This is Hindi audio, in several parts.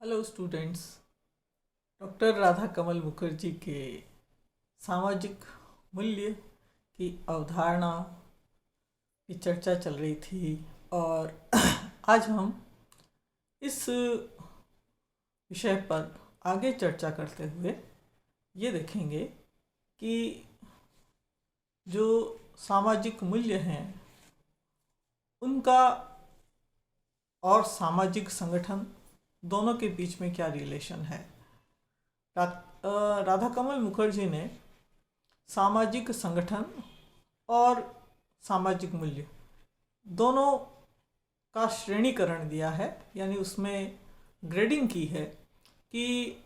Hello students. डॉक्टर राधा कमल मुखर्जी के सामाजिक मूल्य की अवधारणा की चर्चा चल रही थी और आज हम इस विषय पर आगे चर्चा करते हुए ये देखेंगे कि जो सामाजिक मूल्य हैं उनका और सामाजिक संगठन दोनों के बीच में क्या रिलेशन है। राधा कमल मुखर्जी ने सामाजिक संगठन और सामाजिक मूल्य दोनों का श्रेणीकरण दिया है, यानी उसमें ग्रेडिंग की है कि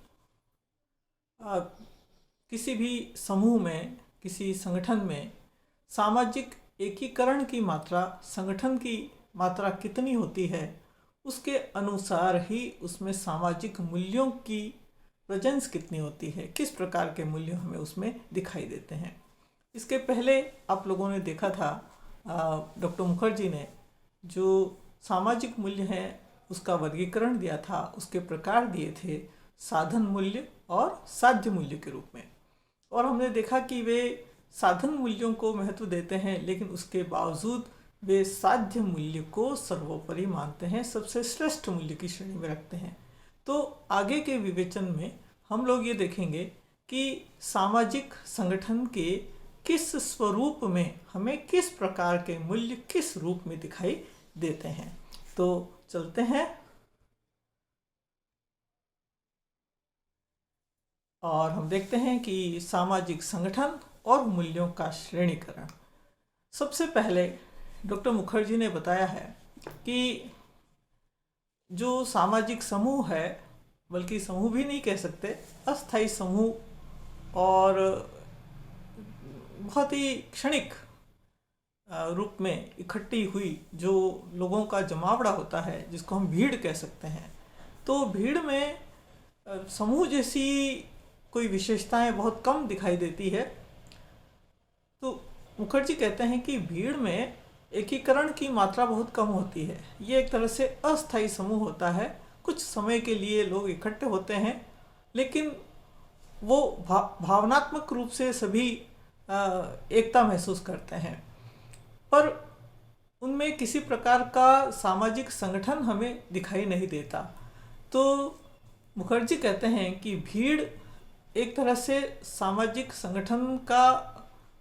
किसी भी समूह में, किसी संगठन में सामाजिक एकीकरण की मात्रा, संगठन की मात्रा कितनी होती है, उसके अनुसार ही उसमें सामाजिक मूल्यों की प्रेजेंस कितनी होती है, किस प्रकार के मूल्य हमें उसमें दिखाई देते हैं। इसके पहले आप लोगों ने देखा था डॉक्टर मुखर्जी ने जो सामाजिक मूल्य हैं उसका वर्गीकरण दिया था, उसके प्रकार दिए थे साधन मूल्य और साध्य मूल्य के रूप में। और हमने देखा कि वे साधन मूल्यों को महत्व देते हैं, लेकिन उसके बावजूद वे साध्य मूल्य को सर्वोपरि मानते हैं, सबसे श्रेष्ठ मूल्य की श्रेणी में रखते हैं। तो आगे के विवेचन में हम लोग ये देखेंगे कि सामाजिक संगठन के किस स्वरूप में हमें किस प्रकार के मूल्य किस रूप में दिखाई देते हैं। तो चलते हैं और हम देखते हैं कि सामाजिक संगठन और मूल्यों का श्रेणीकरण। सबसे पहले डॉक्टर मुखर्जी ने बताया है कि जो सामाजिक समूह है, बल्कि समूह भी नहीं कह सकते, अस्थायी समूह और बहुत ही क्षणिक रूप में इकट्ठी हुई जो लोगों का जमावड़ा होता है, जिसको हम भीड़ कह सकते हैं। तो भीड़ में समूह जैसी कोई विशेषताएं बहुत कम दिखाई देती है। तो मुखर्जी कहते हैं कि भीड़ में एकीकरण की मात्रा बहुत कम होती है। ये एक तरह से अस्थायी समूह होता है, कुछ समय के लिए लोग इकट्ठे होते हैं, लेकिन वो भावनात्मक रूप से सभी एकता महसूस करते हैं, पर उनमें किसी प्रकार का सामाजिक संगठन हमें दिखाई नहीं देता। तो मुखर्जी कहते हैं कि भीड़ एक तरह से सामाजिक संगठन का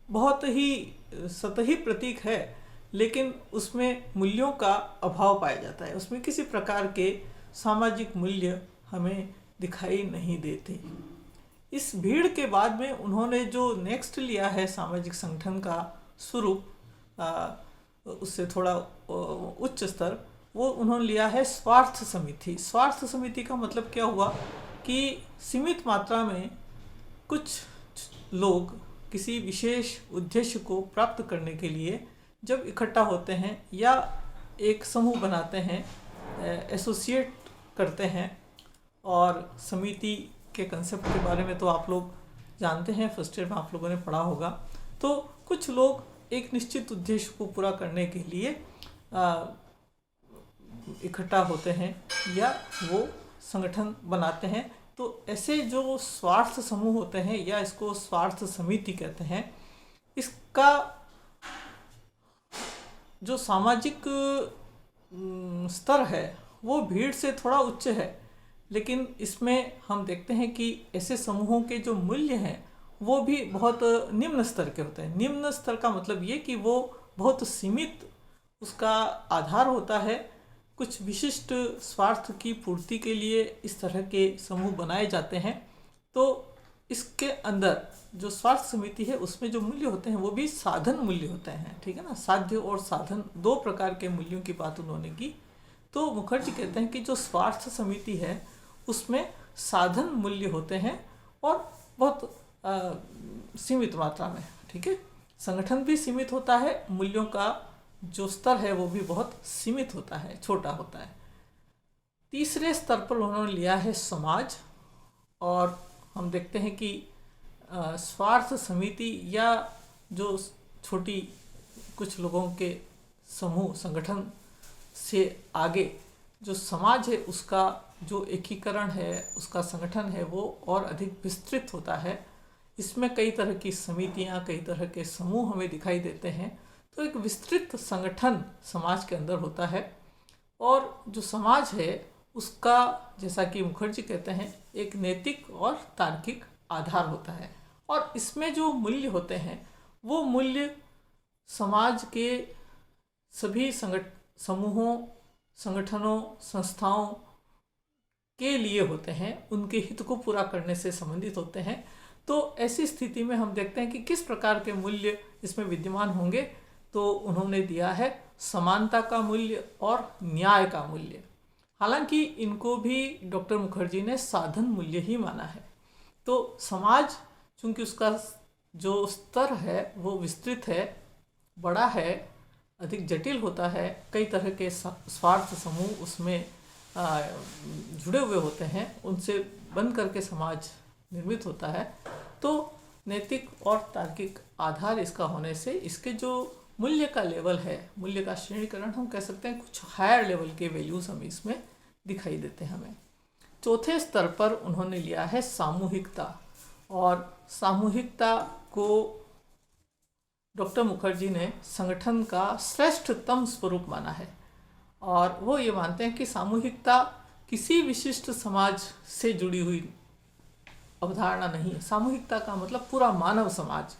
बहुत ही सतही प्रतीक है, लेकिन उसमें मूल्यों का अभाव पाया जाता है, उसमें किसी प्रकार के सामाजिक मूल्य हमें दिखाई नहीं देते। इस भीड़ के बाद में उन्होंने जो नेक्स्ट लिया है सामाजिक संगठन का स्वरूप, उससे थोड़ा उच्च स्तर, वो उन्होंने लिया है स्वार्थ समिति। स्वार्थ समिति का मतलब क्या हुआ कि सीमित मात्रा में कुछ लोग किसी विशेष उद्देश्य को प्राप्त करने के लिए जब इकट्ठा होते हैं या एक समूह बनाते हैं, एसोसिएट करते हैं, और समिति के कंसेप्ट के बारे में तो आप लोग जानते हैं, फर्स्ट ईयर में आप लोगों ने पढ़ा होगा। तो कुछ लोग एक निश्चित उद्देश्य को पूरा करने के लिए इकट्ठा होते हैं या वो संगठन बनाते हैं। तो ऐसे जो स्वार्थ समूह होते हैं, या इसको स्वार्थ समिति कहते हैं, इसका जो सामाजिक स्तर है वो भीड़ से थोड़ा उच्च है, लेकिन इसमें हम देखते हैं कि ऐसे समूहों के जो मूल्य हैं वो भी बहुत निम्न स्तर के होते हैं। निम्न स्तर का मतलब ये कि वो बहुत सीमित उसका आधार होता है। कुछ विशिष्ट स्वार्थ की पूर्ति के लिए इस तरह के समूह बनाए जाते हैं। तो इसके अंदर जो स्वार्थ समिति है उसमें जो मूल्य होते हैं वो भी साधन मूल्य होते हैं, ठीक है ना। साध्य और साधन दो प्रकार के मूल्यों की बात उन्होंने की। तो मुखर्जी कहते हैं कि जो स्वार्थ समिति है उसमें साधन मूल्य होते हैं और बहुत सीमित मात्रा में, ठीक है। संगठन भी सीमित होता है, मूल्यों का जो स्तर है वो भी बहुत सीमित होता है, छोटा होता है। तीसरे स्तर पर उन्होंने लिया है समाज, और हम देखते हैं कि स्वार्थ समिति या जो छोटी कुछ लोगों के समूह संगठन से आगे जो समाज है उसका जो एकीकरण है, उसका संगठन है, वो और अधिक विस्तृत होता है। इसमें कई तरह की समितियां, कई तरह के समूह हमें दिखाई देते हैं। तो एक विस्तृत संगठन समाज के अंदर होता है, और जो समाज है उसका, जैसा कि मुखर्जी कहते हैं, एक नैतिक और तार्किक आधार होता है। और इसमें जो मूल्य होते हैं वो मूल्य समाज के सभी समूहों, संगठनों, संस्थाओं के लिए होते हैं, उनके हित को पूरा करने से संबंधित होते हैं। तो ऐसी स्थिति में हम देखते हैं कि किस प्रकार के मूल्य इसमें विद्यमान होंगे। तो उन्होंने दिया है समानता का मूल्य और न्याय का मूल्य। हालांकि इनको भी डॉक्टर मुखर्जी ने साधन मूल्य ही माना है। तो समाज, चूंकि उसका जो स्तर है वो विस्तृत है, बड़ा है, अधिक जटिल होता है, कई तरह के स्वार्थ समूह उसमें जुड़े हुए होते हैं, उनसे बन करके समाज निर्मित होता है। तो नैतिक और तार्किक आधार इसका होने से इसके जो मूल्य का लेवल है, मूल्य का श्रेणीकरण हम कह सकते हैं, कुछ हायर लेवल के वैल्यूज हमें इसमें दिखाई देते हैं हमें। चौथे स्तर पर उन्होंने लिया है सामूहिकता, और सामूहिकता को डॉक्टर मुखर्जी ने संगठन का श्रेष्ठतम स्वरूप माना है। और वो ये मानते हैं कि सामूहिकता किसी विशिष्ट समाज से जुड़ी हुई अवधारणा नहीं है। सामूहिकता का मतलब पूरा मानव समाज,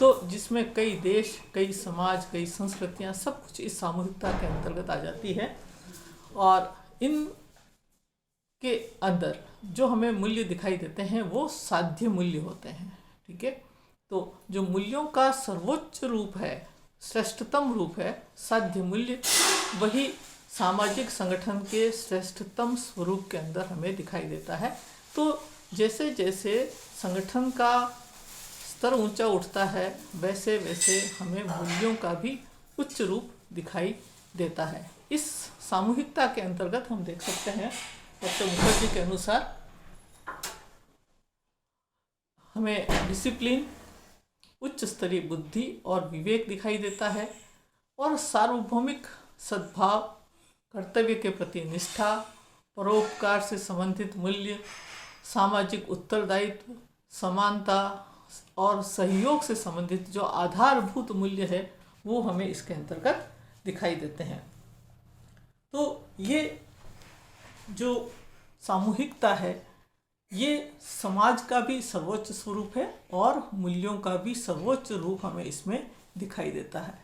तो जिसमें कई देश, कई समाज, कई संस्कृतियां, सब कुछ इस सामूहिकता के अंतर्गत आ जाती है। और इन के अंदर जो हमें मूल्य दिखाई देते हैं वो साध्य मूल्य होते हैं। ठीक है, तो जो मूल्यों का सर्वोच्च रूप है, श्रेष्ठतम रूप है, साध्य मूल्य, वही सामाजिक संगठन के श्रेष्ठतम स्वरूप के अंदर हमें दिखाई देता है। तो जैसे जैसे संगठन का स्तर ऊंचा उठता है, वैसे वैसे हमें मूल्यों का भी उच्च रूप दिखाई देता है। इस सामूहिकता के अंतर्गत हम देख सकते हैं डॉक्टर मुखर्जी के अनुसार हमें डिसिप्लिन, उच्च स्तरीय बुद्धि और विवेक दिखाई देता है, और सार्वभौमिक सद्भाव, कर्तव्य के प्रति निष्ठा, परोपकार से संबंधित मूल्य, सामाजिक उत्तरदायित्व, समानता और सहयोग से संबंधित जो आधारभूत मूल्य है वो हमें इसके अंतर्गत दिखाई देते हैं। तो ये जो सामूहिकता है ये समाज का भी सर्वोच्च स्वरूप है और मूल्यों का भी सर्वोच्च रूप हमें इसमें दिखाई देता है।